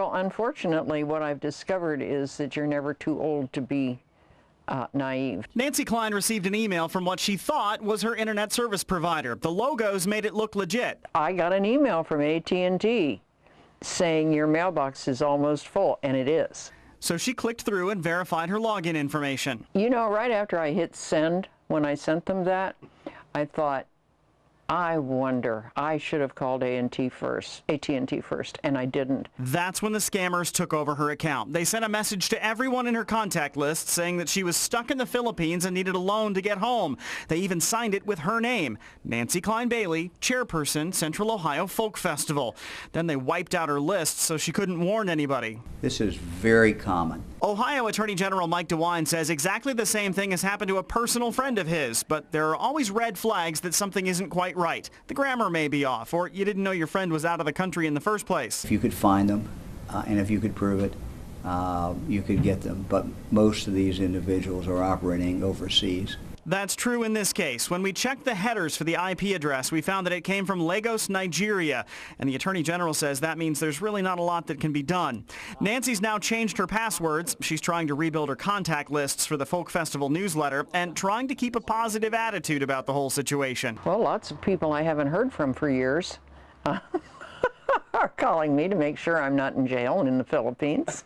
Well, unfortunately, what I've discovered is that you're never too old to be naive. Nancy Kline received an email from what she thought was her internet service provider. The logos made it look legit. I got an email from AT&T saying your mailbox is almost full, and it is. So she clicked through and verified her login information. You know, right after I hit send, when I sent them that, I thought, I wonder, I should have called AT&T first, and I didn't. That's when the scammers took over her account. They sent a message to everyone in her contact list saying that she was stuck in the Philippines and needed a loan to get home. They even signed it with her name, Nancy Kline Bailey, chairperson, Central Ohio Folk Festival. Then they wiped out her list so she couldn't warn anybody. This is very common. Ohio Attorney General Mike DeWine says exactly the same thing has happened to a personal friend of his, but there are always red flags that something isn't quite right. The grammar may be off, or you didn't know your friend was out of the country in the first place. If you could find them, and if you could prove it, you could get them. But most of these individuals are operating overseas. That's true in this case. When we checked the headers for the IP address, we found that it came from Lagos, Nigeria. And the Attorney General says that means there's really not a lot that can be done. Nancy's now changed her passwords. She's trying to rebuild her contact lists for the Folk Festival newsletter and trying to keep a positive attitude about the whole situation. Well, lots of people I haven't heard from for years are calling me to make sure I'm not in jail and in the Philippines.